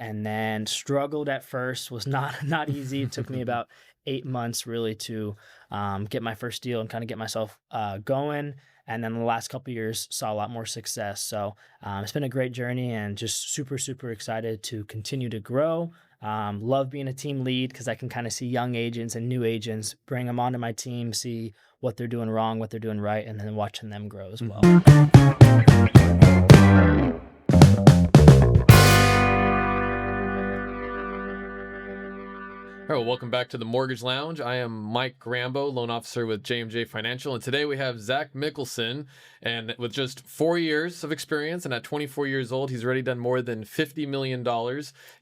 and then struggled at first. Was not not easy. It took me about 8 months really to get my first deal and kind of get myself going. And then the last couple years saw a lot more success. So it's been a great journey and just super, super excited to continue to grow. Love being a team lead because I can kind of see young agents and new agents, bring them onto my team, see what they're doing wrong, what they're doing right, and then watching them grow as well. All right, well, welcome back to the Mortgage Lounge. I am Mike Rambow, loan officer with JMJ Financial, and today we have Zach Mickelson, and with just 4 years of experience, and at 24 years old, he's already done more than $50 million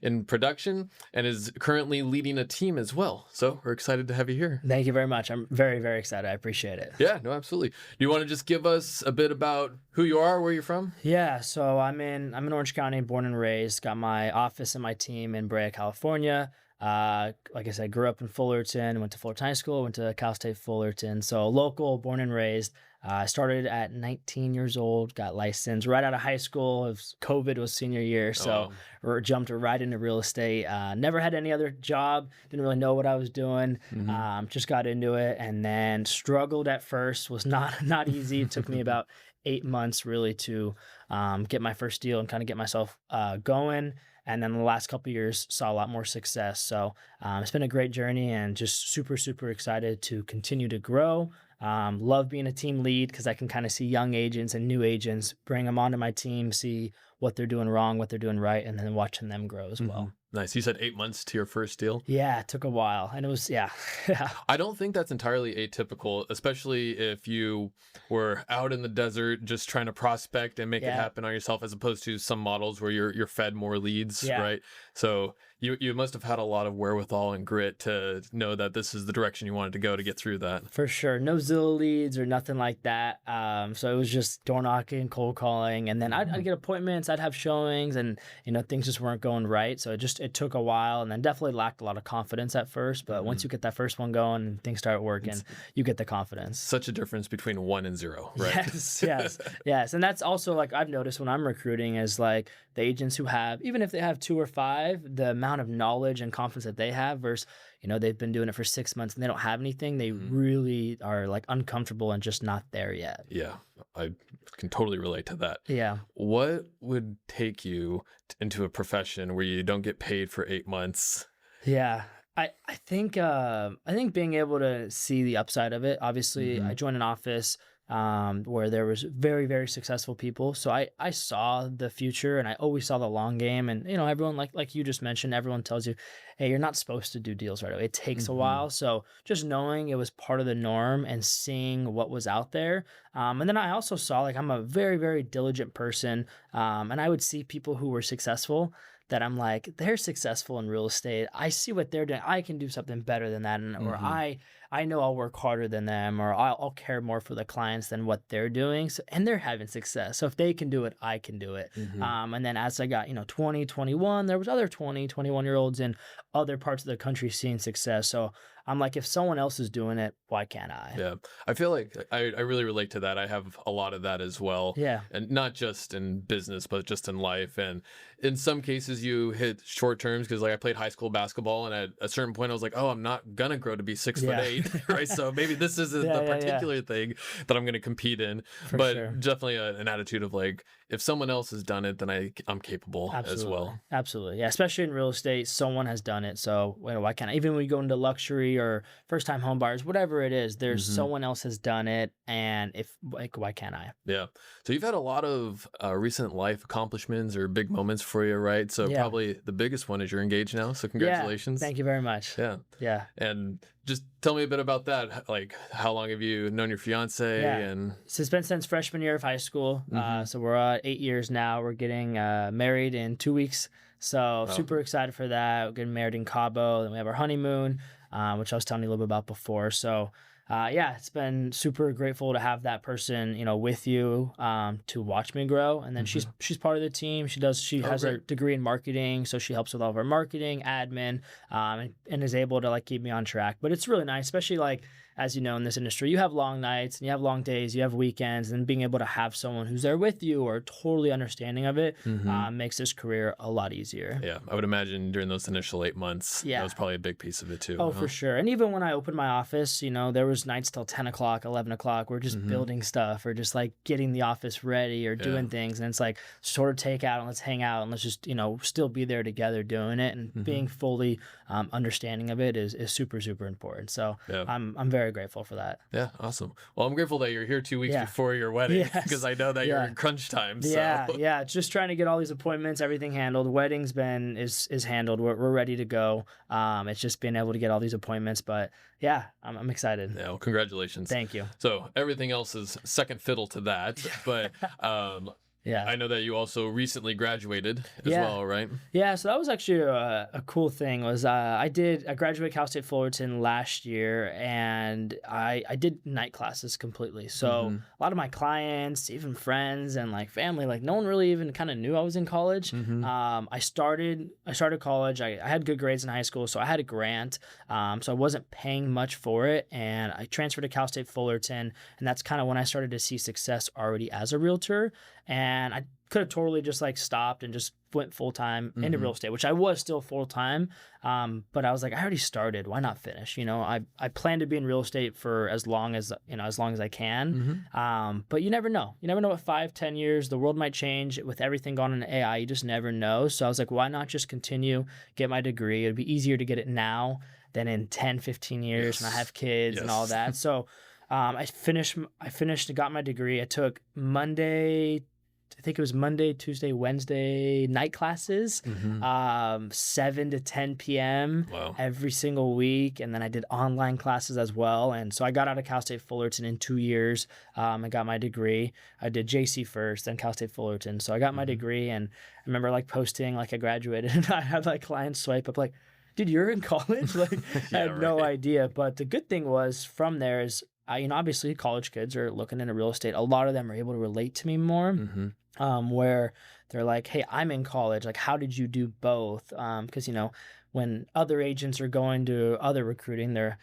in production, and is currently leading a team as well. So we're excited to have you here. Thank you very much. I'm very, very excited. I appreciate it. Yeah, no, absolutely. Do you want to just give us a bit about who you are, where you're from? Yeah, so I'm in Orange County, born and raised. Got my office and my team in Brea, California. Like I said, grew up in Fullerton, went to Fullerton High School, went to Cal State Fullerton. So local, born and raised. I started at 19 years old, got licensed right out of high school. COVID was senior year, so jumped right into real estate. Never had any other job, didn't really know what I was doing. Just got into it and then struggled at first. Was not easy. It took me about 8 months really to get my first deal and kind of get myself going. And then the last couple years saw a lot more success. So it's been a great journey and just super, super excited to continue to grow. Love being a team lead because I can kind of see young agents and new agents, bring them onto my team, see what they're doing wrong, what they're doing right, and then watching them grow as well. Nice. You said 8 months to your first deal? Yeah, it took a while. And it was, yeah. I don't think that's entirely atypical, especially if you were out in the desert just trying to prospect and make it happen on yourself, as opposed to some models where you're fed more leads, right? So you must have had a lot of wherewithal and grit to know that this is the direction you wanted to go to get through that. For sure. No Zillow leads or nothing like that. So it was just door knocking, cold calling, and then I'd get appointments, I'd have showings, and things just weren't going right. So it took a while, and then definitely lacked a lot of confidence at first. But once you get that first one going and things start working, you get the confidence. Such a difference between 1 and 0, right? Yes. And that's also like I've noticed when I'm recruiting is like the agents who have, even if they have 2 or 5, the amount of knowledge and confidence that they have versus, they've been doing it for 6 months and they don't have anything. They really are like uncomfortable and just not there yet. Yeah, I can totally relate to that. Yeah. What would take you into a profession where you don't get paid for 8 months? Yeah. I think being able to see the upside of it. Obviously, I joined an office where there was very, very successful people. So I saw the future and I always saw the long game. And, everyone, like you just mentioned, everyone tells you, hey, you're not supposed to do deals right away. It takes a while. So just knowing it was part of the norm and seeing what was out there. And then I also saw, like, I'm a very, very diligent person. And I would see people who were successful that I'm like, they're successful in real estate. I see what they're doing. I can do something better than that. Or I know I'll work harder than them, or I'll care more for the clients than what they're doing. So, and they're having success. So if they can do it, I can do it. And then as I got, 20, 21, there was other 20, 21-year-olds in other parts of the country seeing success. So I'm like, if someone else is doing it, why can't I? Yeah. I feel like I really relate to that. I have a lot of that as well. Yeah. And not just in business, but just in life. And in some cases you hit short terms because like I played high school basketball and at a certain point I was like, oh, I'm not going to grow to be 6'8", right? So maybe this isn't the particular thing that I'm going to compete in. But definitely an attitude of like, if someone else has done it, then I'm capable as well. Absolutely. Yeah. Especially in real estate, someone has done it. So why can't I? Even when you go into luxury or first time home buyers, whatever it is, there's someone else has done it. And why can't I? Yeah. So you've had a lot of recent life accomplishments or big moments for you, right? So probably the biggest one is you're engaged now. So congratulations. Yeah, thank you very much. Yeah. Yeah. And just tell me a bit about that. Like, how long have you known your fiance? And so it's been since freshman year of high school. So we're 8 years now. We're getting married in 2 weeks. So super excited for that. We're getting married in Cabo. Then we have our honeymoon, which I was telling you a little bit about before. So it's been super grateful to have that person, with you to watch me grow. And then she's part of the team. She has a degree in marketing, so she helps with all of our marketing, admin, and is able to like keep me on track. But it's really nice, especially like as you know, in this industry, you have long nights and you have long days, you have weekends, and being able to have someone who's there with you or totally understanding of it makes this career a lot easier. Yeah, I would imagine during those initial 8 months, that was probably a big piece of it too. Oh, for sure. And even when I opened my office, there was nights till 10 o'clock, 11 o'clock. We're just building stuff or just like getting the office ready or doing things. And it's like sort of take out and let's hang out and let's just, still be there together doing it. And being fully understanding of it is super, super important. So I'm very grateful for that. Yeah, awesome. Well, I'm grateful that you're here 2 weeks before your wedding because I know that you're in crunch time. So. Yeah. Just trying to get all these appointments, everything handled. Wedding's is handled. We're ready to go. It's just being able to get all these appointments, but yeah, I'm excited. Yeah, well, congratulations. Thank you. So everything else is second fiddle to that, but yeah, I know that you also recently graduated as well, right? Yeah, so that was actually a cool thing. Was I graduated Cal State Fullerton last year, and I did night classes completely. So a lot of my clients, even friends and like family, like no one really even kind of knew I was in college. I started college. I had good grades in high school, so I had a grant. So I wasn't paying much for it, and I transferred to Cal State Fullerton, and that's kind of when I started to see success already as a realtor. And I could have totally just like stopped and just went full time into real estate, which I was still full time. But I was like, I already started. Why not finish? I plan to be in real estate for as long as I can. But you never know. You never know what 5-10 years, the world might change with everything gone into AI. You just never know. So I was like, why not just continue, get my degree? It'd be easier to get it now than in 10-15 years when I have kids and all that. So I finished and got my degree. I took I think it was Monday, Tuesday, Wednesday night classes, 7 to 10 p.m. Every single week. And then I did online classes as well. And so I got out of Cal State Fullerton in 2 years. I got my degree. I did JC first, then Cal State Fullerton. So I got my degree, and I remember like posting like I graduated, and I had like clients swipe up like, dude, you're in college? Like I had no idea. But the good thing was from there is, obviously college kids are looking into real estate. A lot of them are able to relate to me more. Where they're like, hey, I'm in college. Like, how did you do both? Because, when other agents are going to other recruiting, they're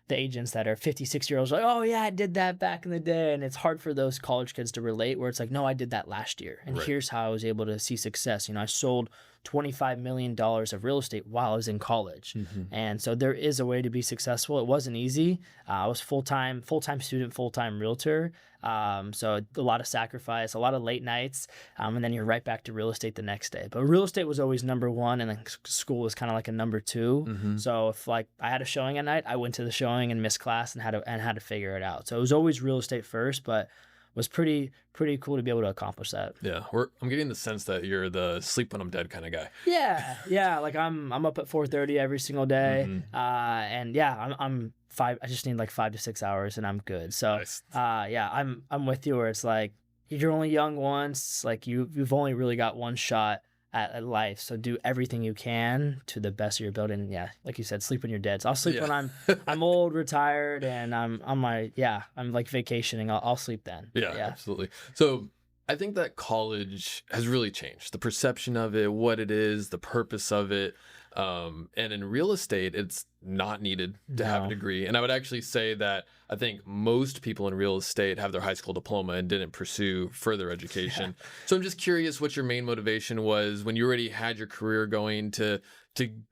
the agents that are 50, 60-year-olds like, oh, yeah, I did that back in the day. And it's hard for those college kids to relate where it's like, no, I did that last year. And here's how I was able to see success. I sold $25 million of real estate while I was in college. And so there is a way to be successful. It wasn't easy. I was full-time student, full-time realtor. So a lot of sacrifice, a lot of late nights, and then you're right back to real estate the next day. But real estate was always number one, and then school was kind of like a number two. So if like I had a showing at night, I went to the showing and missed class and had to figure it out. So it was always real estate first, but was pretty cool to be able to accomplish that. Yeah, I'm getting the sense that you're the sleep when I'm dead kind of guy. Yeah. Like I'm up at 4:30 every single day, and yeah, I'm five. I just need like 5 to 6 hours, and I'm good. So, nice. Yeah, I'm with you. Where it's like you're only young once. Like you've only really got one shot at life, so do everything you can to the best of your ability. And yeah, like you said, sleep when you're dead. So I'll sleep when I'm old, retired, and I'm like vacationing. I'll sleep then. Yeah, absolutely. So I think that college has really changed the perception of it, what it is, the purpose of it. And in real estate, it's not needed to have a degree. And I would actually say that I think most people in real estate have their high school diploma and didn't pursue further education. So I'm just curious what your main motivation was when you already had your career going to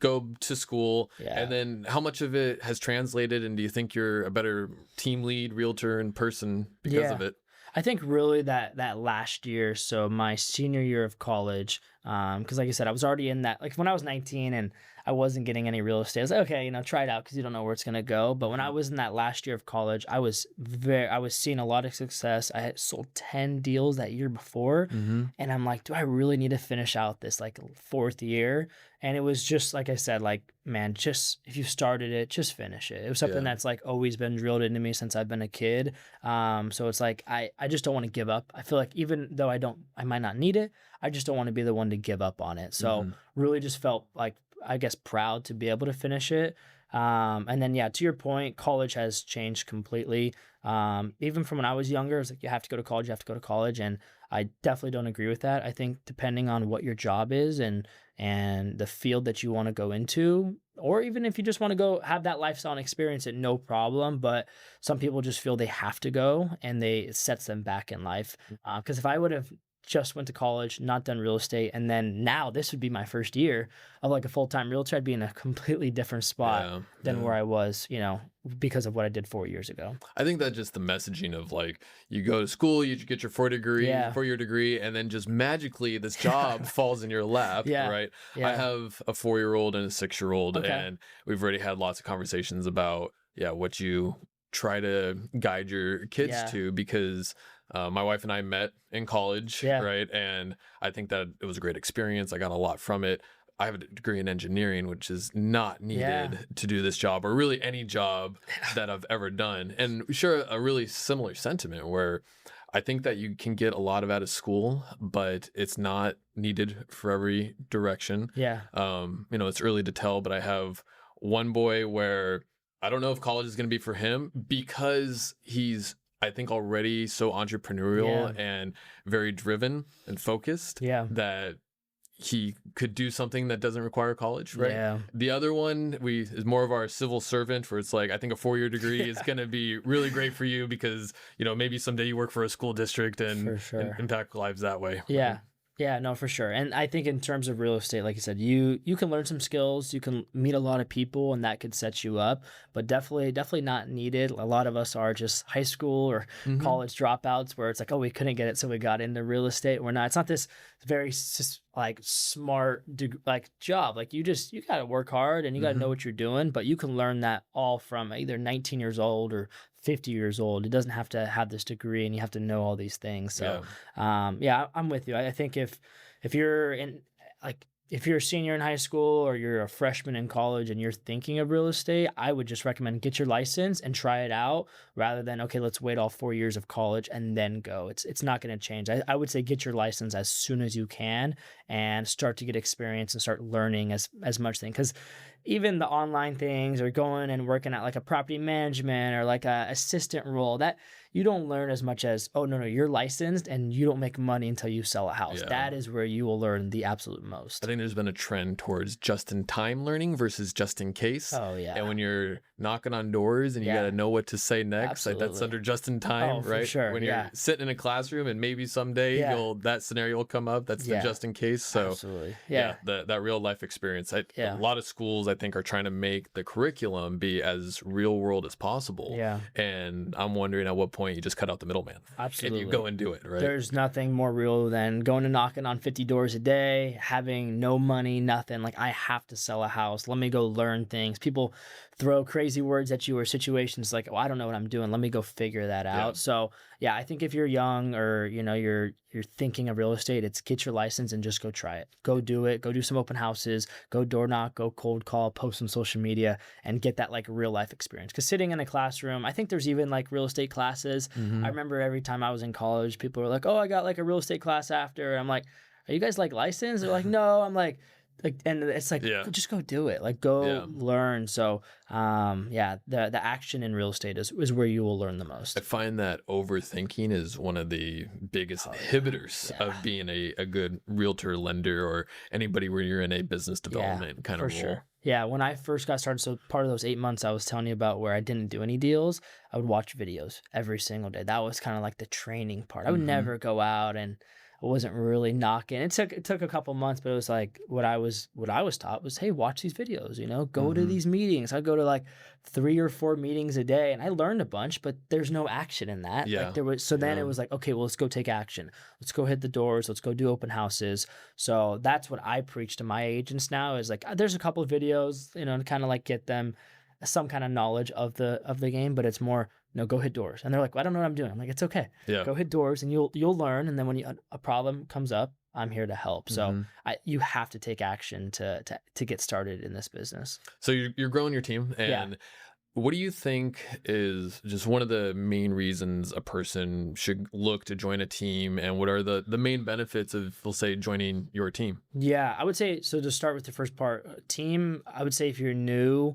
go to school, and then how much of it has translated, and do you think you're a better team lead, realtor in person because of it? I think really that last year, so my senior year of college, because like I said, I was already in that, like when I was 19 and I wasn't getting any real estate, I was like, okay, try it out because you don't know where it's going to go. But when I was in that last year of college, I was seeing a lot of success. I had sold 10 deals that year before. And I'm like, do I really need to finish out this like fourth year? And it was just, like I said, like, man, just if you started it, just finish it. It was something that's like always been drilled into me since I've been a kid. So it's like, I just don't want to give up. I feel like even though I might not need it, I just don't want to be the one to give up on it. So really just felt like, I guess, proud to be able to finish it. And then, yeah, to your point, college has changed completely. Even from when I was younger, it's like, you have to go to college, and I definitely don't agree with that. I think depending on what your job is and the field that you want to go into, or even if you just want to go have that lifestyle and experience it, no problem. But some people just feel they have to go, and it sets them back in life. Because if I would have just went to college, not done real estate, and then now this would be my first year of like a full-time realtor, I'd be in a completely different spot than where I was, because of what I did 4 years ago. I think that just the messaging of like, you go to school, you get your 4-year degree, and then just magically this job falls in your lap, right? Yeah. I have a 4-year-old and a 6-year-old, and we've already had lots of conversations about, what you try to guide your kids to, because my wife and I met in college, right? And I think that it was a great experience. I got a lot from it. I have a degree in engineering, which is not needed to do this job, or really any job that I've ever done. And we share a really similar sentiment where I think that you can get a lot out of school, but it's not needed for every direction. Yeah. It's early to tell, but I have one boy where I don't know if college is going to be for him, because he's, I think, already so entrepreneurial and very driven and focused that he could do something that doesn't require college, right? Yeah. The other one is more of our civil servant, where it's like, I think a 4-year degree is going to be really great for you, because, maybe someday you work for a school district and impact lives that way. Yeah. Yeah, no, for sure. And I think in terms of real estate, like you said, you can learn some skills, you can meet a lot of people, and that could set you up, but definitely not needed. A lot of us are just high school or college dropouts, where it's like, oh, we couldn't get it, so we got into real estate. We're not. It's not this very like smart like job. Like you got to work hard and you got to know what you're doing, but you can learn that all from either 19 years old or 50 years old. It doesn't have to have this degree and you have to know all these things. So, I'm with you. I think if you're if you're a senior in high school or you're a freshman in college and you're thinking of real estate, I would just recommend get your license and try it out, rather than, okay, let's wait all 4 years of college and then go. It's not going to change. I would say get your license as soon as you can and start to get experience and start learning as much thing. Because even the online things, or going and working at like a property management or like a assistant role, that you don't learn as much as, oh, no, you're licensed and you don't make money until you sell a house. Yeah. That is where you will learn the absolute most. I think there's been a trend towards just-in-time learning versus just-in-case. Oh, yeah. And when you're knocking on doors and you got to know what to say next, like that's under just-in-time, right? For sure. When you're sitting in a classroom and maybe someday that scenario will come up, that's the just-in-case. So absolutely. That real-life experience. A lot of schools, I think, are trying to make the curriculum be as real-world as possible. Yeah. And I'm wondering at what point you just cut out the middleman. Absolutely. And you go and do it, right? There's nothing more real than going and knocking on 50 doors a day, having no money, nothing. Like, I have to sell a house. Let me go learn things. People throw crazy words at you, or situations like, oh, I don't know what I'm doing. Let me go figure that out. So I think if you're young, or you're thinking of real estate, it's get your license and just go try it. Go do it. Go do some open houses. Go door knock. Go cold call. Post on social media and get that like real life experience. Because sitting in a classroom, I think there's even like real estate classes. I remember every time I was in college, people were like, "Oh, I got like a real estate class after." And I'm like, "Are you guys like licensed?" They're like, "No." I'm like, and it's like, just go do it. Like, go learn. So, the action in real estate is where you will learn the most. I find that overthinking is one of the biggest inhibitors of being a good realtor, lender, or anybody where you're in a business development kind of role. Sure. Yeah, when I first got started, so part of those 8 months I was telling you about where I didn't do any deals, I would watch videos every single day. That was kind of like the training part. I would never go out, and I wasn't really knocking. It took a couple months, but it was like what I was taught was, hey, watch these videos, go to these meetings. I'd go to like 3 or 4 meetings a day, and I learned a bunch, but there's no action in that. Yeah. Like then it was like, okay, well, let's go take action. Let's go hit the doors. Let's go do open houses. So that's what I preach to my agents now, is like, there's a couple of videos, to kind of like get them some kind of knowledge of the game, but it's more, no, go hit doors. And they're like, well, I don't know what I'm doing. I'm like, it's okay. Yeah. Go hit doors and you'll learn. And then when a problem comes up, I'm here to help. So you have to take action to get started in this business. So you're growing your team, and what do you think is just one of the main reasons a person should look to join a team, and what are the main benefits of, we'll say, joining your team? Yeah, I would say, so to start with the first part, team, I would say if you're new,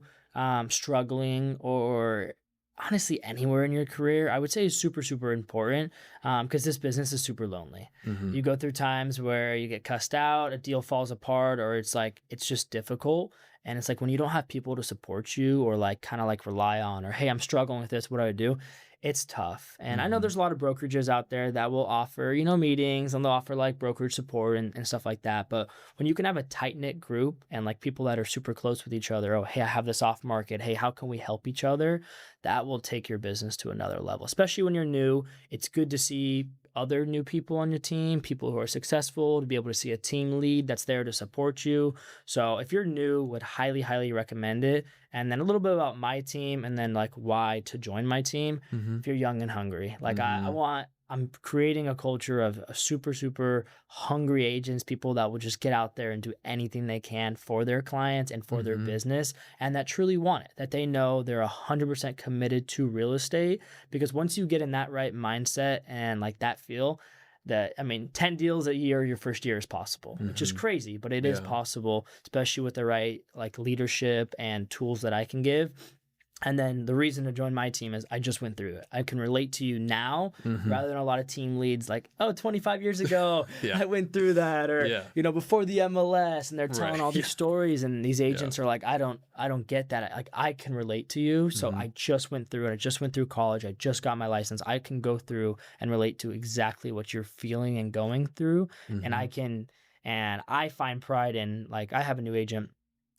struggling, or honestly anywhere in your career, I would say is super, super important, because this business is super lonely. Hmm. You go through times where you get cussed out, a deal falls apart, or it's like it's just difficult. And it's like when you don't have people to support you or like kind of like rely on, or hey, I'm struggling with this, what do I do? It's tough. And I know Hmm. there's a lot of brokerages out there that will offer, meetings, and they'll offer like brokerage support and stuff like that. But when you can have a tight knit group and like people that are super close with each other, oh, hey, I have this off market. Hey, how can we help each other? That will take your business to another level, especially when you're new. It's good to see other new people on your team, people who are successful, to be able to see a team lead that's there to support you. So if you're new, would highly, highly recommend it. And then a little bit about my team and then like why to join my team. Hmm. If you're young and hungry, like Hmm. I'm creating a culture of a super, super hungry agents, people that will just get out there and do anything they can for their clients and for their Hmm. business, and that truly want it, that they know they're 100% committed to real estate. Because once you get in that right mindset and like that feel, that, I mean, 10 deals a year your first year is possible, which is Hmm. crazy, but it is Yeah. possible, especially with the right like leadership and tools that I can give. And then the reason to join my team is I just went through it. I can relate to you now Hmm. rather than a lot of team leads like, oh, 25 years ago, Yeah. I went through that, or, Yeah. before the MLS, and they're Right. telling all Yeah. these stories, and these Yeah. agents are like, I don't get that. Like I can relate to you. So Hmm. I just went through it. I just went through college. I just got my license. I can go through and relate to exactly what you're feeling and going through. And Hmm. and I find pride in, like, I have a new agent,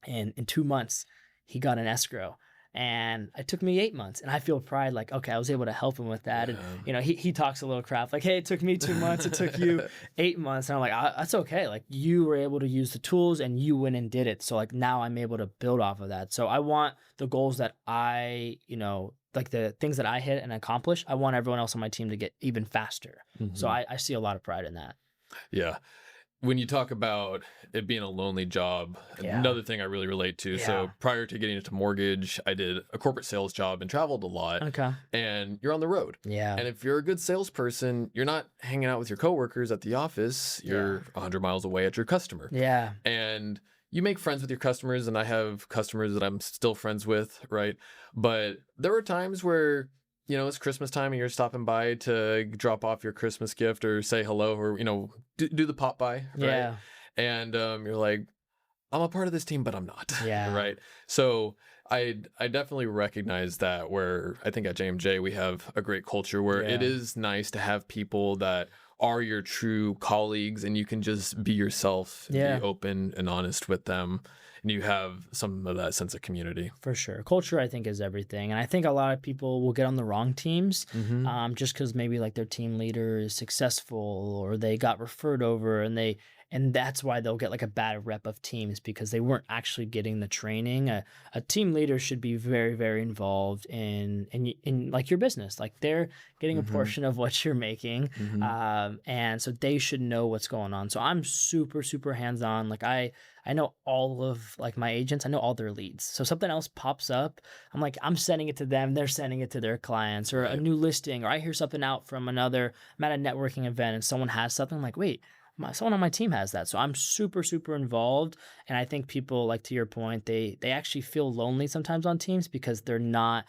and in 2 months, he got an escrow. And it took me 8 months, and I feel pride, like, okay, I was able to help him with that. And, Yeah. he talks a little crap, like, hey, it took me 2 months, it took you 8 months. And I'm like, that's okay. Like, you were able to use the tools and you went and did it. So, like, now I'm able to build off of that. So, I want the goals that like the things that I hit and accomplish, I want everyone else on my team to get even faster. So, Hmm. I see a lot of pride in that. Yeah. When you talk about it being a lonely job, Yeah. another thing I really relate to. Yeah. So prior to getting into mortgage, I did a corporate sales job and traveled a lot, Okay. and you're on the road. Yeah. And if you're a good salesperson, you're not hanging out with your coworkers at the office. Yeah. You're 100 miles away at your customer. Yeah. And you make friends with your customers, and I have customers that I'm still friends with, right? But there were times where it's Christmas time and you're stopping by to drop off your Christmas gift or say hello, or do the pop by, right? Yeah. And you're like, I'm a part of this team, but I'm not, Yeah. right? So I definitely recognize that, where I think at JMJ we have a great culture where it Yeah. is nice to have people that are your true colleagues, and you can just be yourself and Yeah. be open and honest with them, and you have some of that sense of community. For sure. Culture, I think, is everything. And I think a lot of people will get on the wrong teams, Mm-hmm. just because maybe like their team leader is successful or they got referred over, and that's why they'll get like a bad rep of teams, because they weren't actually getting the training. A team leader should be very, very involved in like your business. Like they're getting a Mm-hmm. portion of what you're making. Mm-hmm. And so they should know what's going on. So I'm super, super hands on. Like I know all of like my agents, I know all their leads. So something else pops up, I'm sending it to them, they're sending it to their clients, or a Right. new listing, or I hear something out from I'm at a networking event and someone has something, I'm like, wait, someone on my team has that. So I'm super, super involved. And I think people, like, to your point, they actually feel lonely sometimes on teams because they're not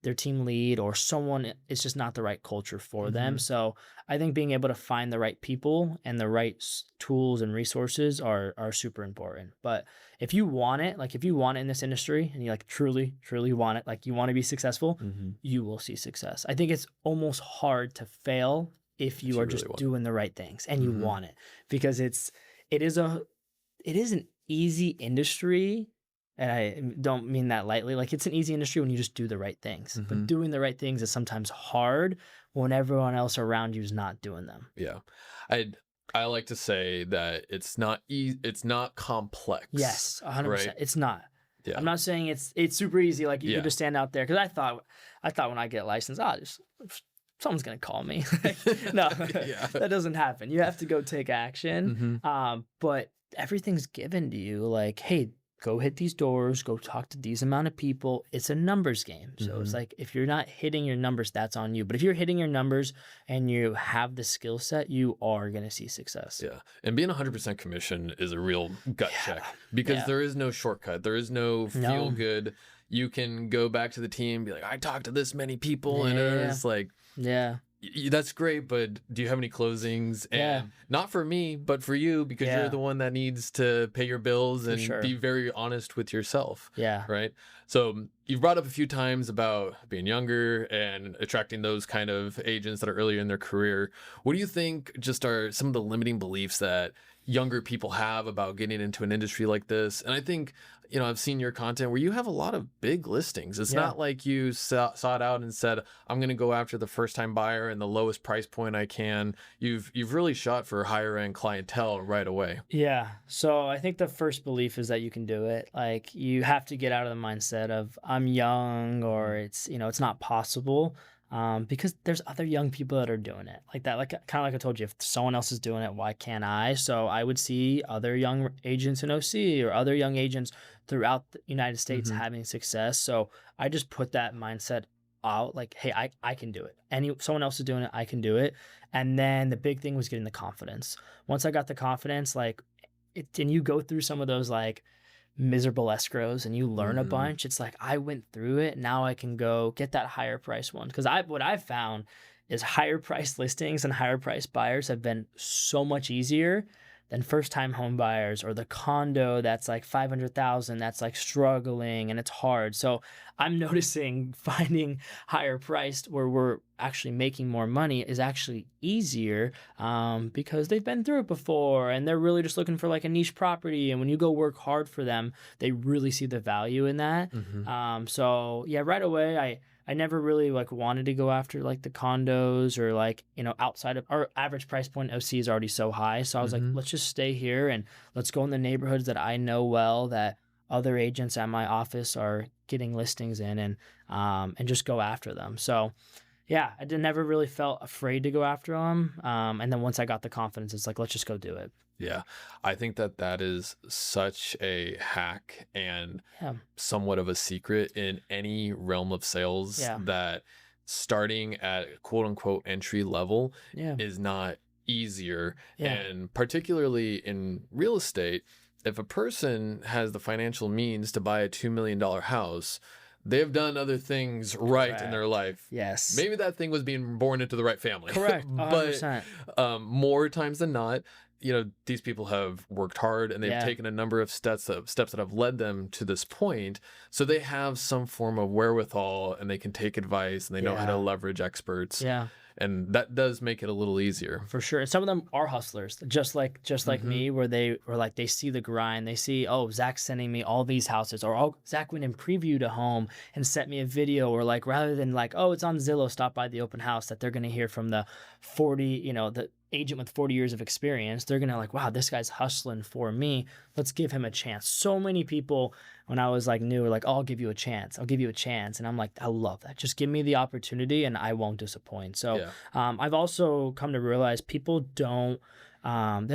their team lead, or someone is just not the right culture for Mm-hmm. them. So I think being able to find the right people and the right tools and resources are super important. But if you want it, like if you want it in this industry and you like truly, truly want it, like you want to be successful, Mm-hmm. you will see success. I think it's almost hard to fail if If you you are really just want. doing the right things and you Mm-hmm. want it, because it is a it is an easy industry, and I don't mean that lightly. Like, it's an easy industry when you just do the right things. Mm-hmm. But doing the right things is sometimes hard when everyone else around you is not doing them. Yeah. I I like to say that it's not it's not complex, Yes, right? 100%. It's not. I'm Yeah. not saying it's super easy. Like, you could Yeah. just stand out there, because I thought when I get licensed, just someone's gonna call me. No, Yeah. that doesn't happen. You have to go take action. Mm-hmm. But everything's given to you. Like, hey, go hit these doors, go talk to these amount of people. It's a numbers game. So it's Mhm. like if you're not hitting your numbers, that's on you. But if you're hitting your numbers and you have the skill set, you are going to see success. Yeah. And being 100% commission is a real gut Yeah. check because Yeah. there is no shortcut. There is no feel No. good. You can go back to the team, be like, I talked to this many people, and Yeah. it's like, Yeah. That's great, but do you have any closings? Yeah. And not for me, but for you, because you're Yeah. the one that needs to pay your bills For and sure. be very honest with yourself. Yeah. Right. So you've brought up a few times about being younger and attracting those kind of agents that are earlier in their career. What do you think just are some of the limiting beliefs that younger people have about getting into an industry like this? And I think, I've seen your content where you have a lot of big listings. It's Yeah. not like you sought out and said, I'm going to go after the first time buyer and the lowest price point I can. You've really shot for higher end clientele right away. Yeah. So I think the first belief is that you can do it. Like you have to get out of the mindset of I'm young or it's not possible. Because there's other young people that are doing it like that. Like kind of like I told you, if someone else is doing it, why can't I? So I would see other young agents in OC or other young agents throughout the United States Mhm. having success. So I just put that mindset out like, hey, I can do it. Someone else is doing it, I can do it. And then the big thing was getting the confidence. Once I got the confidence, like and you go through some of those like miserable escrows and you learn a Mhm. bunch. It's like I went through it. Now I can go get that higher price one. Because what I've found is higher price listings and higher price buyers have been so much easier than first time home buyers or the condo that's like 500,000 that's like struggling and it's hard. So I'm noticing finding higher priced where we're actually making more money is actually easier because they've been through it before and they're really just looking for like a niche property. And when you go work hard for them, they really see the value in that. Mhm. So yeah, right away, I never really like wanted to go after like the condos or like, outside of our average price point OC is already so high. So I was like, Mhm. let's just stay here and let's go in the neighborhoods that I know well, that other agents at my office are getting listings in and just go after them. So yeah, never really felt afraid to go after them. And then once I got the confidence, it's like, let's just go do it. Yeah, I think that is such a hack and Yeah. somewhat of a secret in any realm of sales Yeah. that starting at quote unquote entry level Yeah. is not easier. Yeah. And particularly in real estate, if a person has the financial means to buy a $2 million house, they've done other things right in Correct. their life. Yes. Maybe that thing was being born into the right family. Correct. But 100%. more times than not, these people have worked hard and they've Yeah. taken a number of steps that have led them to this point. So they have some form of wherewithal and they can take advice and they know how to Yeah. leverage experts. Yeah. And that does make it a little easier. For sure. And some of them are hustlers, just like Mhm. me, where they were like they see the grind. They see, oh, Zach's sending me all these houses, or oh, Zach went and previewed a home and sent me a video, or like rather than like, oh, it's on Zillow, stop by the open house, that they're gonna hear from the 40, the agent with 40 years of experience. They're gonna like, wow, this guy's hustling for me. Let's give him a chance. So many people when I was like new were like, oh, I'll give you a chance. I'll give you a chance. And I'm like, I love that. Just give me the opportunity and I won't disappoint. So Yeah. I've also come to realize people they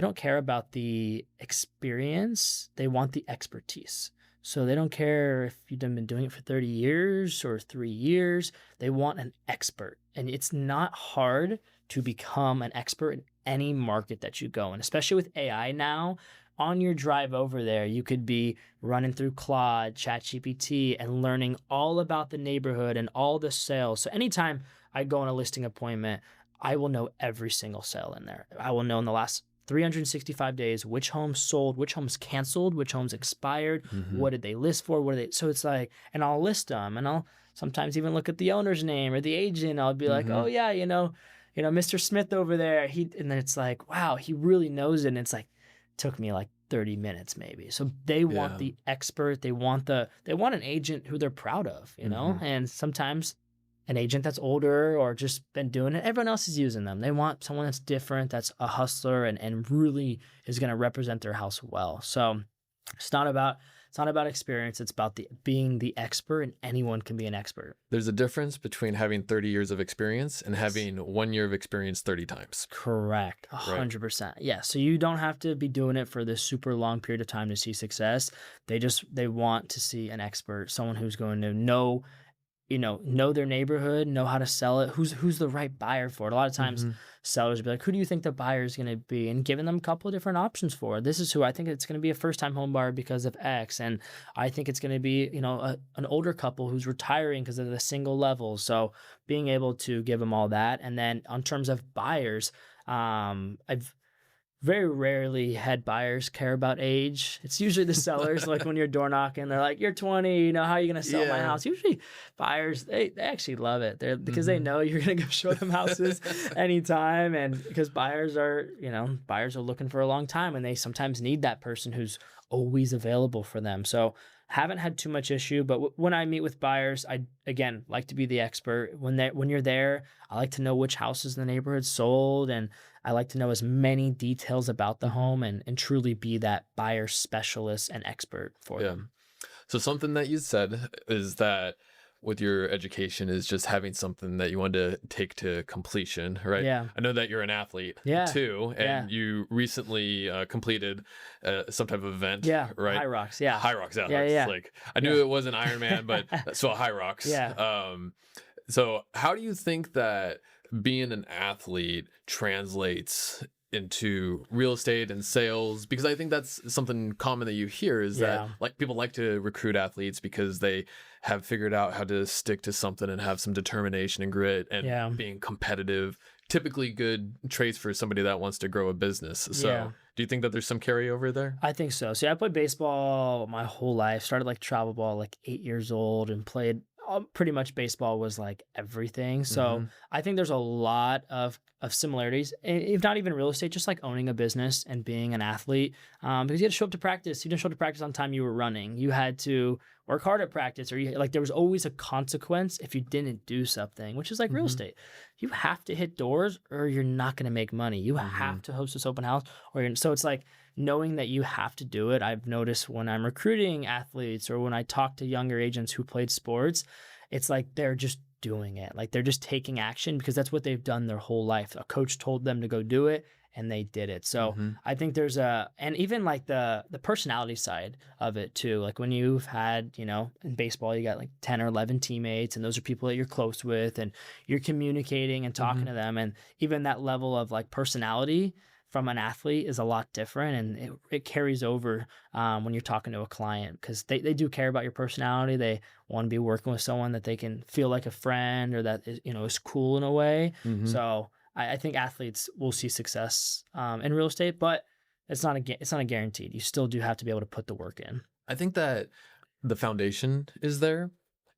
don't care about the experience. They want the expertise. So they don't care if you've been doing it for 30 years or 3 years. They want an expert. And it's not hard to become an expert in any market that you go in, especially with AI now. On your drive over there, you could be running through Claude, ChatGPT, and learning all about the neighborhood and all the sales. So anytime I go on a listing appointment, I will know every single sale in there. I will know in the last 365 days which homes sold, which homes canceled, which homes expired, Mhm. what did they list for, what did they. So it's like, and I'll list them, and I'll sometimes even look at the owner's name or the agent. I'll be like, oh Mhm. yeah, Mr. Smith over there. And then it's like, wow, he really knows it. And it's like, took me like 30 minutes maybe. So they want Yeah. the expert. They want an agent who they're proud of, Mhm. and sometimes an agent that's older or just been doing it, everyone else is using them. They want someone that's different, that's a hustler and really is going to represent their house well. So it's not about It's not about experience. It's about being the expert, and anyone can be an expert. There's a difference between having 30 years of experience and having 1 year of experience 30 times. Correct. 100%. Yeah. So you don't have to be doing it for this super long period of time to see success. They want to see an expert, someone who's going to know their neighborhood, know how to sell it, who's the right buyer for it. A lot of times sellers will be like, who do you think the buyer is going to be? And giving them a couple of different options for it. This is who I think it's going to be, a first-time home buyer because of X. And I think it's going to be, an older couple who's retiring because of the single level. So being able to give them all that. And then on terms of buyers, I've very rarely had buyers care about age. It's usually the sellers. Like when you're door knocking, they're like, "You're 20. How are you gonna sell my house?" Usually, buyers they actually love it. Because they know you're gonna go show them houses anytime, and because buyers are looking for a long time, and they sometimes need that person who's always available for them. So haven't had too much issue, but when I meet with buyers, I again like to be the expert. When you're there, I like to know which houses in the neighborhood sold, and I like to know as many details about the home and truly be that buyer specialist and expert for them. So something that you said is that with your education is just having something that you want to take to completion, right? Yeah. I know that you're an athlete too, and you recently completed some type of event, right? High rocks, High rocks, yeah. Like I knew it wasn't Ironman, but so high rocks. So how do you think that being an athlete translates into real estate and sales? Because I think that's something common that you hear is that like people like to recruit athletes because they have figured out how to stick to something and have some determination and grit and being competitive, typically good traits for somebody that wants to grow a business. So do you think that there's some carryover there? I think so. See, I played baseball my whole life, started like travel ball like 8 years old and played pretty much baseball was like everything. So I think there's a lot of similarities, if not even real estate, just like owning a business and being an athlete. Because you had to show up to practice. You didn't show up to practice on time, you were running. You had to work hard at practice, or there was always a consequence if you didn't do something, which is like real estate. You have to hit doors or you're not going to make money. You have to host this open house, so it's like knowing that you have to do it. I've noticed when I'm recruiting athletes or when I talk to younger agents who played sports, it's like they're just doing it. Like they're just taking action because that's what they've done their whole life. A coach told them to go do it and they did it. So I think there's and even like the personality side of it too. Like when you've had, in baseball, you got like 10 or 11 teammates and those are people that you're close with and you're communicating and talking to them. And even that level of like personality from an athlete is a lot different, and it carries over when you're talking to a client because they do care about your personality. They want to be working with someone that they can feel like a friend or that is cool in a way. So I think athletes will see success in real estate, but it's not a guaranteed. You still do have to be able to put the work in. I think that the foundation is there.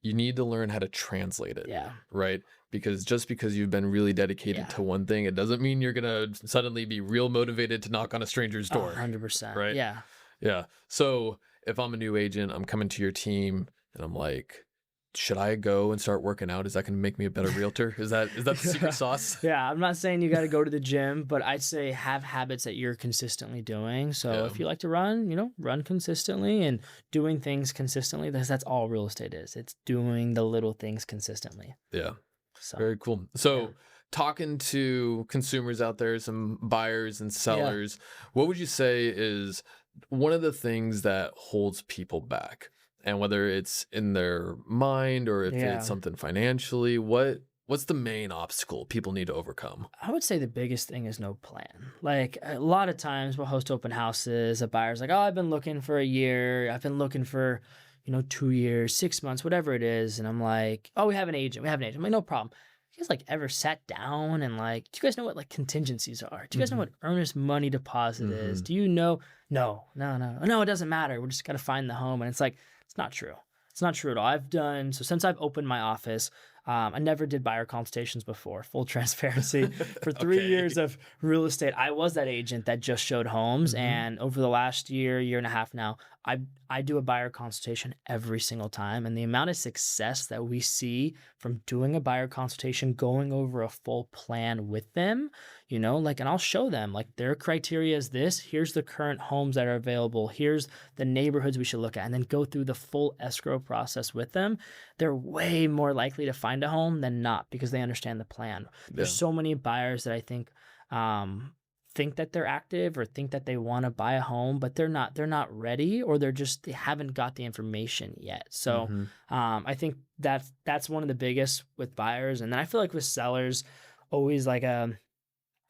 You need to learn how to translate it. Right? Because just because you've been really dedicated to one thing, it doesn't mean you're going to suddenly be real motivated to knock on a stranger's door. 100%. Right? Yeah. So if I'm a new agent, I'm coming to your team and I'm like, should I go and start working out? Is that going to make me a better realtor? Is that the secret sauce? Yeah, I'm not saying you got to go to the gym, but I'd say have habits that you're consistently doing. So if you like to run, run consistently and doing things consistently. That's all real estate is. It's doing the little things consistently. Yeah. So, very cool. So talking to consumers out there, some buyers and sellers, what would you say is one of the things that holds people back? And whether it's in their mind or if it's something financially, what's the main obstacle people need to overcome? I would say the biggest thing is no plan. Like a lot of times we'll host open houses. A buyer's like, oh, I've been looking for a year. I've been looking for, 2 years, 6 months, whatever it is. And I'm like, oh, we have an agent. I'm like, no problem. You guys ever sat down and do you guys know what contingencies are? Do you guys know what earnest money deposit is? Do you know? No, it doesn't matter. We're just got to find the home. And it's like, it's not true. It's not true at all. Since I've opened my office, I never did buyer consultations before, full transparency. For 3 years Okay. of real estate, I was that agent that just showed homes. Hmm. And over the last year and a half now, I I do a buyer consultation every single time. And the amount of success that we see from doing a buyer consultation, going over a full plan with them, like, and I'll show them like their criteria is this. Here's the current homes that are available. Here's the neighborhoods we should look at, and then go through the full escrow process with them. They're way more likely to find a home than not because they understand the plan. There's Yeah. so many buyers that I think that they're active or think that they want to buy a home, but they're not ready, or they haven't got the information yet. So Hmm. I think that's one of the biggest with buyers. And then I feel like with sellers, always like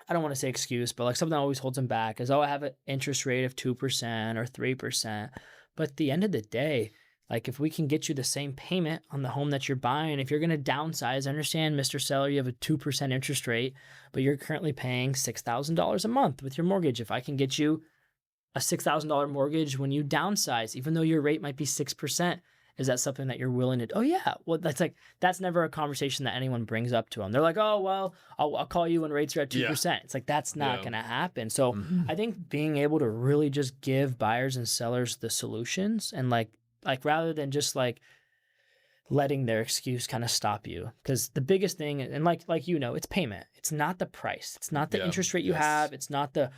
I don't want to say excuse, but like something that always holds them back is, oh, I have an interest rate of 2% or 3%. But at the end of the day, like if we can get you the same payment on the home that you're buying, if you're going to downsize, I understand, Mr. Seller, you have a 2% interest rate, but you're currently paying $6,000 a month with your mortgage. If I can get you a $6,000 mortgage when you downsize, even though your rate might be 6%, is that something that you're willing to? Oh yeah, well that's never a conversation that anyone brings up to them. They're like, oh well, I'll call you when rates are at Yeah. 2%. It's like that's not Yeah. gonna happen. So Hmm. I think being able to really just give buyers and sellers the solutions, and like rather than just like letting their excuse kind of stop you, because the biggest thing, and like it's payment. It's not the price, it's not the Yeah. interest rate you Yes. have, it's not the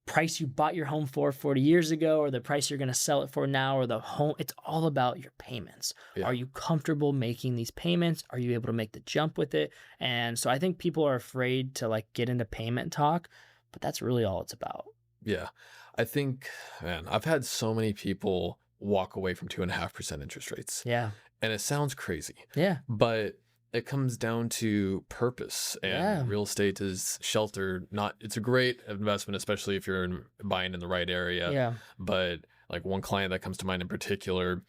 price you bought your home for 40 years ago, or the price you're going to sell it for now, or the home. It's all about your payments. Yeah. Are you comfortable making these payments? Are you able to make the jump with it? And so I think people are afraid to like get into payment talk, but that's really all it's about. Yeah. I think, man, I've had so many people walk away from 2.5% interest rates, Yeah, and it sounds crazy, yeah, but it comes down to purpose, yeah, and real estate is shelter. Not, it's a great investment, especially if you're buying in the right area. yeah, But like one client that comes to mind in particular,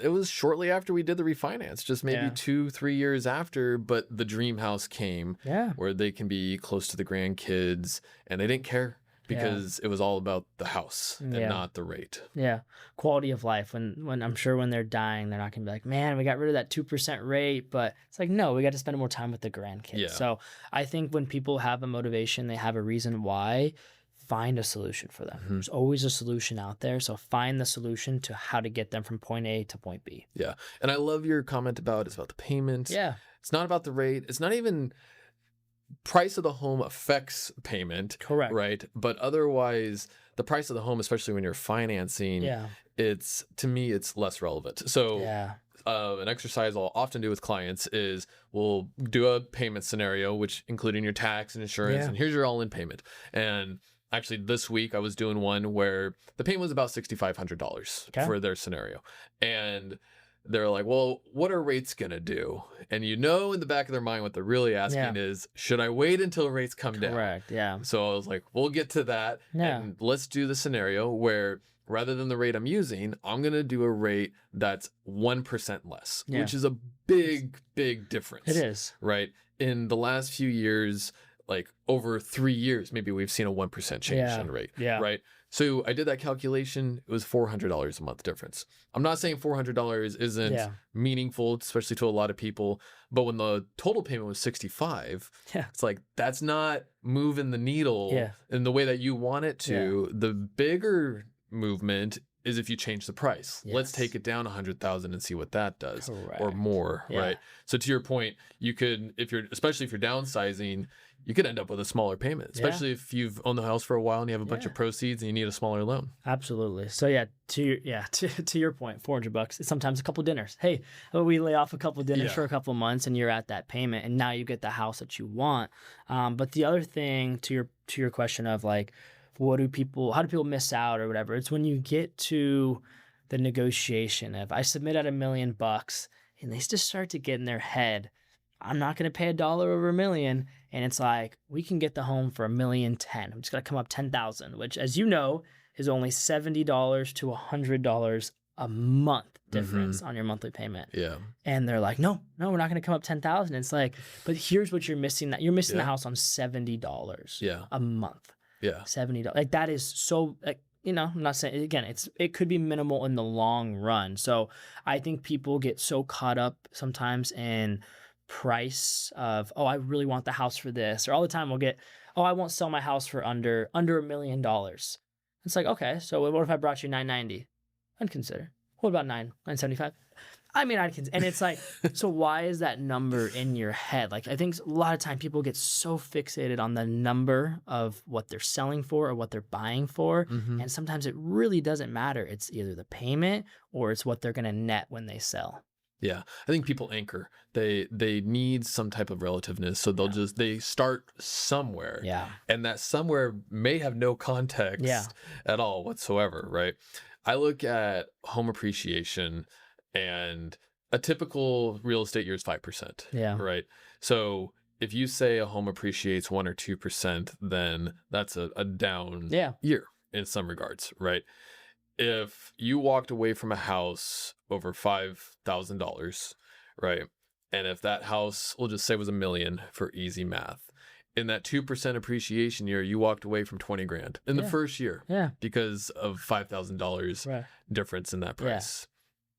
it was shortly after we did the refinance, just maybe yeah, 2, 3 years after, but the dream house came yeah, where they can be close to the grandkids, and they didn't care yeah. because it was all about the house and Yeah. not the rate. Yeah, quality of life. When I'm sure when they're dying, they're not gonna be like, man, we got rid of that 2% rate. But it's like, no, we got to spend more time with the grandkids. Yeah. So I think when people have a motivation, they have a reason why. Find a solution for them. Mhm. There's always a solution out there. So find the solution to how to get them from point A to point B. Yeah. And I love your comment about it's about the payment. Yeah, It's not about the rate. It's not even price of the home affects payment, correct. right? But otherwise, the price of the home, especially when you're financing, Yeah, it's, to me, it's less relevant. So yeah, an exercise I'll often do with clients is we'll do a payment scenario, which including your tax and insurance, yeah. and here's your all-in payment. And actually, this week I was doing one where the payment was about $6,500 Okay. for their scenario, and they're like, "Well, what are rates gonna do?" And in the back of their mind, what they're really asking is, "Should I wait until rates come down?" Correct. Yeah, So I was like, we'll get to that. yeah, And let's do the scenario where rather than the rate I'm using, I'm going to do a rate that's 1% less, Yeah. which is a big, big difference. it is. Right. In the last few years, like over 3 years, maybe we've seen a 1% change Yeah. in rate. Yeah. Right. So I did that calculation. It was $400 a month difference. I'm not saying $400 isn't Yeah. meaningful, especially to a lot of people. But when the total payment was 65, Yeah. it's like that's not moving the needle Yeah. in the way that you want it to. The bigger movement is if you change the price. Let's Yes. take it down 100,000 and see what that does, or Correct. more, Yeah. right? So to your point, you could, especially if you're downsizing, you could end up with a smaller payment, especially if you've owned the house for a while and you have a bunch of proceeds and you need a smaller loan. Absolutely. So yeah, to your point, $400. It's sometimes a couple dinners. Hey, we lay off a couple dinners Yeah. for a couple months, and you're at that payment, and now you get the house that you want. But the other thing to your question of like, how do people miss out or whatever? It's when you get to the negotiation of I submit at $1 million, and they just start to get in their head, I'm not going to pay $1 over $1 million. And it's like, we can get the home for $1,010,000. We just got to come up 10,000, which, as you know, is only $70 to $100 a month difference on your monthly payment. Yeah. And they're like, no, we're not going to come up 10,000. It's like, but here's what you're missing. You're missing the house on $70 a month. Yeah. $70. Like that is so, like, I'm not saying, again, it could be minimal in the long run. So I think people get so caught up sometimes in price of, oh, I really want the house for this. Or all the time we'll get, oh, I won't sell my house for under $1 million. It's like, okay, so what if I brought you 990? I'd consider. What about 975? I mean, and it's like, so why is that number in your head? Like, I think a lot of time people get so fixated on the number of what they're selling for or what they're buying for. Mm-hmm. And sometimes it really doesn't matter. It's either the payment or it's what they're going to net when they sell. Yeah, I think people anchor. They need some type of relativeness, so they start somewhere. Yeah. And that somewhere may have no context at all whatsoever, right? I look at home appreciation, and a typical real estate year is 5%. Yeah. Right. So if you say a home appreciates 1 or 2%, then that's a down year in some regards, right? If you walked away from a house over $5,000, right? And if that house, we'll just say, was $1 million for easy math, in that 2% appreciation year, you walked away from 20 grand in the first year because of $5,000 difference in that price.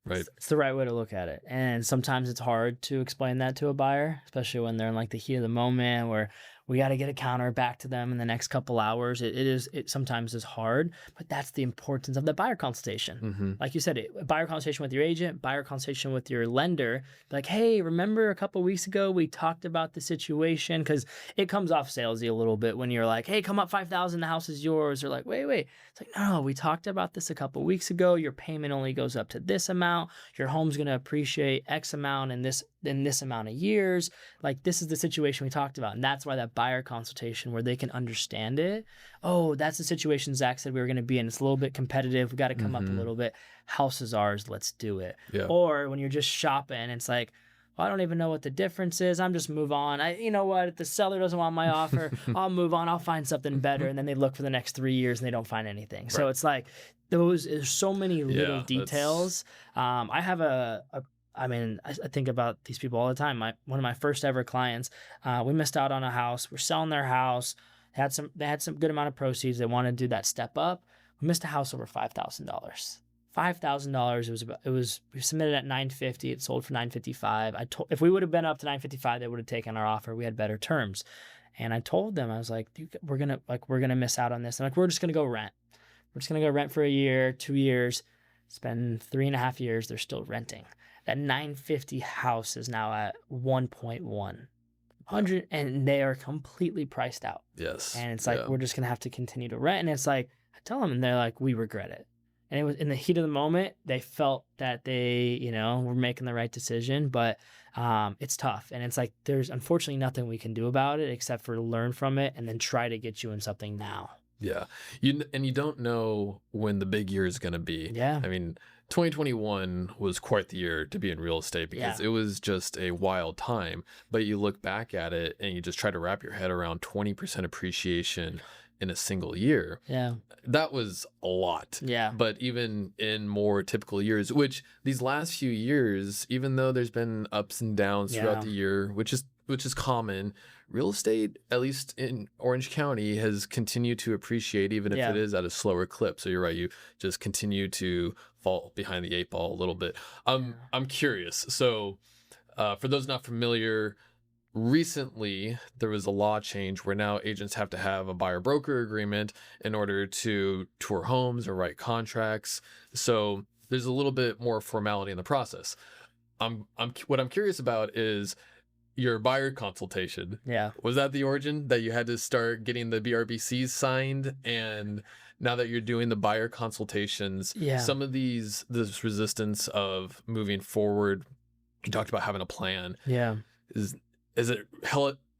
Right. It's the right way to look at it. And sometimes it's hard to explain that to a buyer, especially when they're in like the heat of the moment where we got to get a counter back to them in the next couple hours. It sometimes is hard, but that's the importance of the buyer consultation. Mm-hmm. Like you said, buyer consultation with your agent, buyer consultation with your lender. Like, hey, remember a couple weeks ago we talked about the situation? Because it comes off salesy a little bit when you're like, hey, come up 5,000, the house is yours. Or like, wait. It's like, no, we talked about this a couple weeks ago. Your payment only goes up to this amount. Your home's going to appreciate X amount in this amount of years. Like, this is the situation we talked about. And that's why that buyer consultation, where they can understand it. Oh, that's the situation Zach said we were going to be in. It's a little bit competitive. We got to come up a little bit. House is ours. Let's do it. Yeah. Or when you're just shopping, it's like, well, I don't even know what the difference is. I'm just move on. You know what? If the seller doesn't want my offer, I'll move on. I'll find something better. And then they look for the next 3 years and they don't find anything. So it's like there's so many little details. I have I think about these people all the time. One of my first ever clients, we missed out on a house. We're selling their house. They had some good amount of proceeds. They wanted to do that step up. We missed a house over $5,000. $5,000. We submitted at $950. It sold for $955. If we would have been up to $955, they would have taken our offer. We had better terms. And I told them, I was like, we're gonna miss out on this. And like, we're just gonna go rent. We're just gonna go rent for a year, 2 years, spend 3.5 years. They're still renting. That $950 house is now at 1.1, and they are completely priced out. Yes. And it's like, we're just gonna have to continue to rent. And it's like, I tell them, and they're like, we regret it. And it was in the heat of the moment, they felt that they, were making the right decision, but it's tough. And it's like, there's unfortunately nothing we can do about it except for learn from it and then try to get you in something now. Yeah. You don't know when the big year is going to be. Yeah. I mean, 2021 was quite the year to be in real estate because it was just a wild time. But you look back at it and you just try to wrap your head around 20% appreciation in a single year. Yeah. That was a lot. Yeah. But even in more typical years, which these last few years, even though there's been ups and downs throughout the year, which is common, real estate, at least in Orange County, has continued to appreciate, even if it is at a slower clip. So you're right, you just continue to fall behind the 8 ball a little bit. I'm curious. So for those not familiar, recently there was a law change where now agents have to have a buyer broker agreement in order to tour homes or write contracts. So there's a little bit more formality in the process. What I'm curious about is your buyer consultation. Yeah. Was that the origin that you had to start getting the BRBCs signed? And now that you're doing the buyer consultations, some of this resistance of moving forward, you talked about having a plan. Yeah. Has the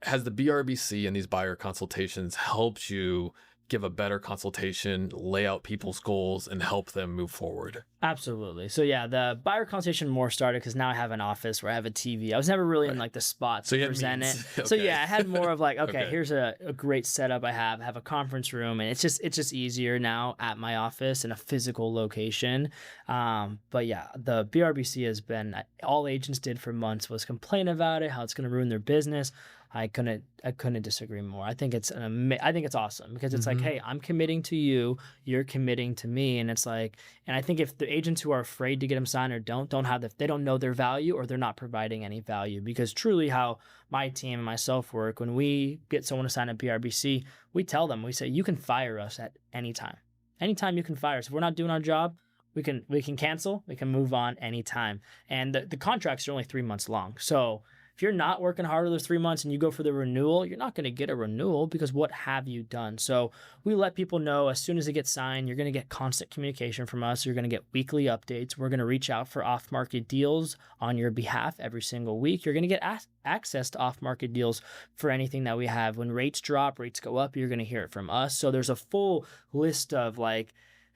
BRBC and these buyer consultations helped you give a better consultation, lay out people's goals, and help them move forward? Absolutely. So the buyer consultation more started because now I have an office where I have a TV. I was never really in like the spot to present it. Okay. So I had more of like, okay, here's a great setup I have a conference room, and it's just easier now at my office in a physical location. But the BRBC has been, all agents did for months was complain about it, how it's going to ruin their business. I couldn't disagree more. I think I think it's awesome because it's like, Mm-hmm. hey, I'm committing to you, you're committing to me, and it's like, and I think if the agents who are afraid to get them signed or don't have they don't know their value, or they're not providing any value. Because truly, how my team and myself work, when we get someone to sign a BRBC, we tell them, we say, you can fire us at any time. Anytime you can fire us. If we're not doing our job, we can cancel, we can move on anytime. And the contracts are only 3 months long. So if you're not working hard those 3 months and you go for the renewal, you're not going to get a renewal, because what have you done? So we let people know as soon as it gets signed, you're going to get constant communication from us. You're going to get weekly updates. We're going to reach out for off-market deals on your behalf every single week. You're going to get access to off-market deals for anything that we have. When rates drop, rates go up, you're going to hear it from us. So there's a full list of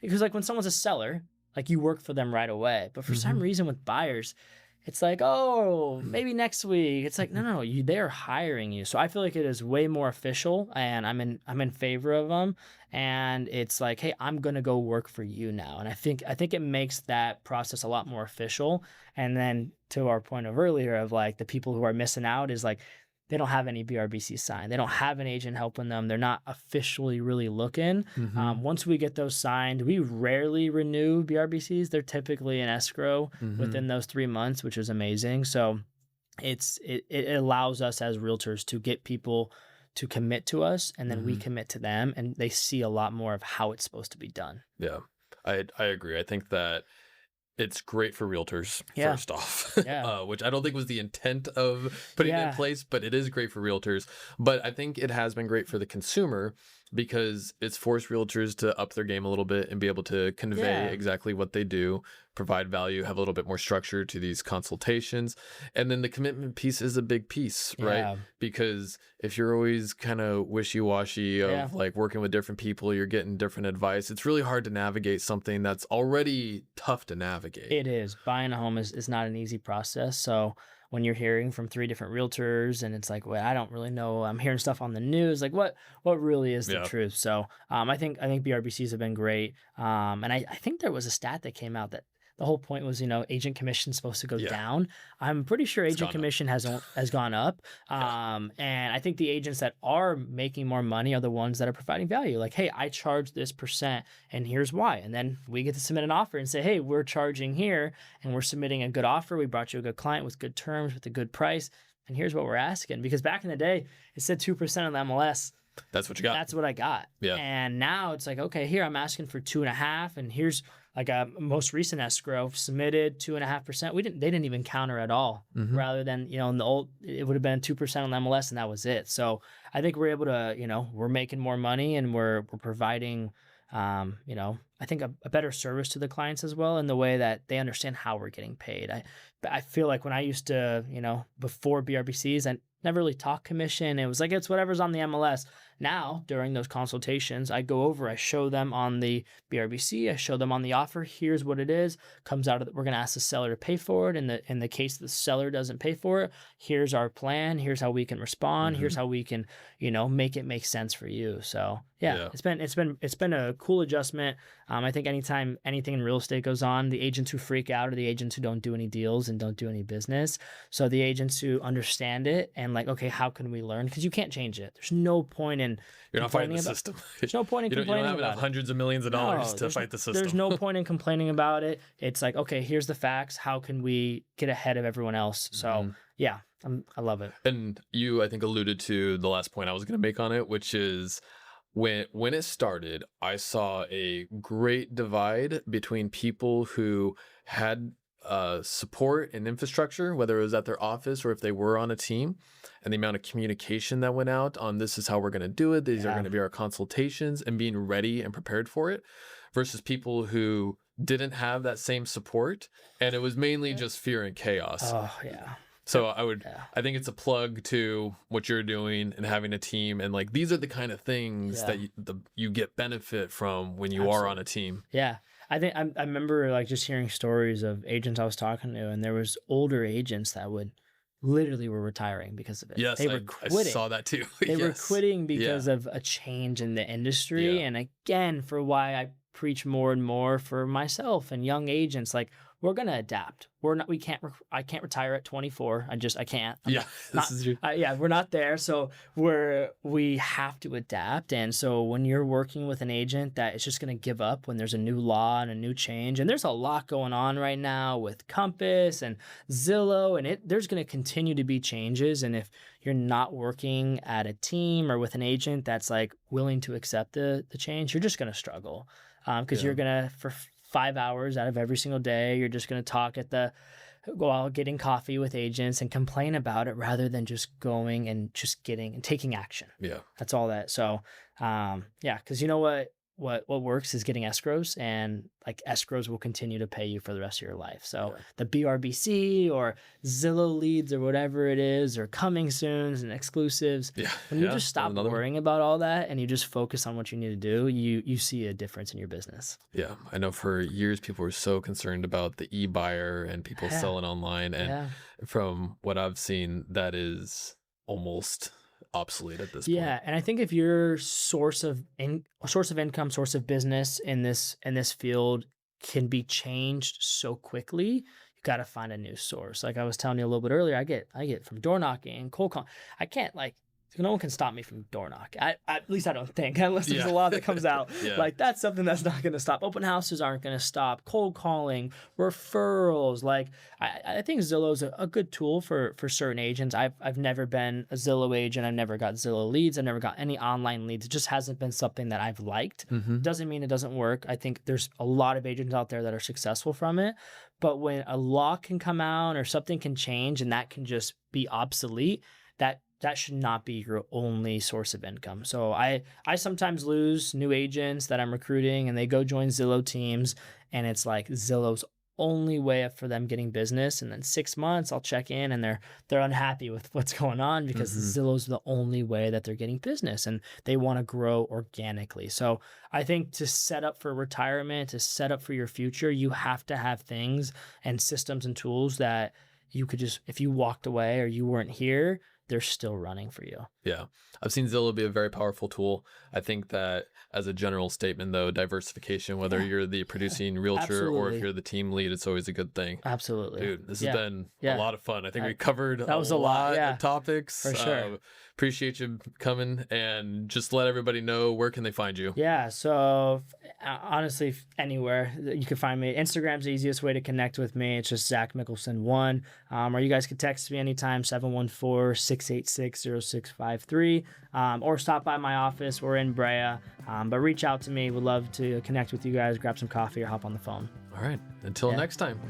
because when someone's a seller, you work for them right away. But for some reason with buyers, it's like, oh, maybe next week. It's like, no, they're hiring you. So I feel like it is way more official, and I'm in favor of them. And it's like, hey, I'm gonna go work for you now. And I think it makes that process a lot more official. And then to our point of earlier of the people who are missing out is they don't have any BRBC signed. They don't have an agent helping them. They're not officially really looking. Once we get those signed, we rarely renew BRBCs. They're typically in escrow within those 3 months, which is amazing. So it allows us as realtors to get people to commit to us, and then we commit to them, and they see a lot more of how it's supposed to be done. Yeah, I agree. I think that it's great for realtors, first off, which I don't think was the intent of putting it in place, but it is great for realtors. But I think it has been great for the consumer, because it's forced realtors to up their game a little bit and be able to convey exactly what they do, provide value, have a little bit more structure to these consultations. And then the commitment piece is a big piece, right? Because if you're always kind of wishy-washy of working with different people, you're getting different advice, it's really hard to navigate something that's already tough to navigate. It is. Buying a home is not an easy process. So when you're hearing from 3 different realtors, and it's like, well, I don't really know, I'm hearing stuff on the news, what really is the truth? So I think BRBCs have been great. And I think there was a stat that came out that the whole point was, agent commission is supposed to go down. I'm pretty sure agent commission has gone up. And I think the agents that are making more money are the ones that are providing value. Hey, I charge this percent, and here's why. And then we get to submit an offer and say, hey, we're charging here, and we're submitting a good offer. We brought you a good client with good terms, with a good price, and here's what we're asking. Because back in the day, it said 2% on the MLS. That's what you got. That's what I got. Yeah. And now it's like, okay, here I'm asking for 2.5, and here's a most recent escrow submitted 2.5%. They didn't even counter at all. Rather than, in the old, it would have been 2% on the MLS, and that was it. So I think we're able to, we're making more money, and we're providing, I think a better service to the clients as well, in the way that they understand how we're getting paid. I feel like when I used to, before BRBCs, I never really talked commission. It was it's whatever's on the MLS. Now, during those consultations, I go over, I show them on the BRBC, I show them on the offer, here's what it is, comes out of we're going to ask the seller to pay for it. In the case the seller doesn't pay for it, here's our plan, here's how we can respond, here's how we can, make it make sense for you. So it's been a cool adjustment. I think anytime anything in real estate goes on, the agents who freak out are the agents who don't do any deals and don't do any business. So the agents who understand it and okay, how can we learn? Because you can't change it. There's no point in you're not fighting the system. There's no point in complaining about it. You don't have enough hundreds of millions of dollars to fight the system. There's no point in complaining about it. It's okay, here's the facts. How can we get ahead of everyone else? So I love it. And you, I think, alluded to the last point I was going to make on it, which is when it started, I saw a great divide between people who had support and infrastructure, whether it was at their office or if they were on a team, and the amount of communication that went out on this is how we're going to do it, these are going to be our consultations, and being ready and prepared for it, versus people who didn't have that same support, and it was mainly just fear and chaos. Oh yeah. So I think it's a plug to what you're doing and having a team, and these are the kind of things that you get benefit from when you are on a team. Yeah. I think I remember just hearing stories of agents I was talking to, and there was older agents that were retiring because of it. Yes, they were quitting. I saw that too. They were quitting because of a change in the industry. And again, for why I preach more and more for myself and young agents, we're going to adapt. I can't retire at 24. I can't. I'm Yeah, this is your. yeah, we're not there. So we have to adapt. And so when you're working with an agent that is just going to give up when there's a new law and a new change, and there's a lot going on right now with Compass and Zillow, and there's going to continue to be changes. And if you're not working at a team or with an agent that's like willing to accept the change, you're just going to struggle. Because you're going to, for 5 hours out of every single day, you're just going to go out getting coffee with agents and complain about it rather than just going and just getting and taking action. Yeah. That's all that. So, because you know what works is getting escrows, and like escrows will continue to pay you for the rest of your life. So the BRBC or Zillow leads or whatever it is, or coming soons and exclusives. Yeah. When you just stop worrying about all that and you just focus on what you need to do, you see a difference in your business. Yeah. I know for years people were so concerned about the e-buyer and people selling online. And from what I've seen, that is almost obsolete at this point. Yeah, and I think if your source of income, source of business in this field can be changed so quickly, you got to find a new source. Like I was telling you a little bit earlier, I get from door knocking, cold calling. I can't no one can stop me from door knocking. At least I don't think, unless there's a law that comes out. Like that's something that's not going to stop. Open houses aren't going to stop. Cold calling, referrals. Like I think Zillow's a good tool for certain agents. I've never been a Zillow agent. I've never got Zillow leads. I've never got any online leads. It just hasn't been something that I've liked. Doesn't mean it doesn't work. I think there's a lot of agents out there that are successful from it. But when a law can come out or something can change and that can just be obsolete, that should not be your only source of income. So I sometimes lose new agents that I'm recruiting and they go join Zillow teams, and it's like Zillow's only way for them getting business. And then 6 months I'll check in and they're unhappy with what's going on because Zillow's the only way that they're getting business and they want to grow organically. So I think to set up for retirement, to set up for your future, you have to have things and systems and tools that you could just, if you walked away or you weren't here, they're still running for you. Yeah. I've seen Zillow be a very powerful tool. I think that as a general statement, though, diversification, whether you're the producing realtor or if you're the team lead, it's always a good thing. Absolutely. Dude, this has been a lot of fun. I think we covered a lot of topics. For sure. Appreciate you coming, and just let everybody know, where can they find you? Yeah. So honestly, anywhere you can find me. Instagram's the easiest way to connect with me. It's just Zach Mickelson 1. Or you guys can text me anytime, 714-686-0653. Or stop by my office. We're in Brea. But reach out to me. We'd love to connect with you guys, grab some coffee or hop on the phone. All right. Until next time.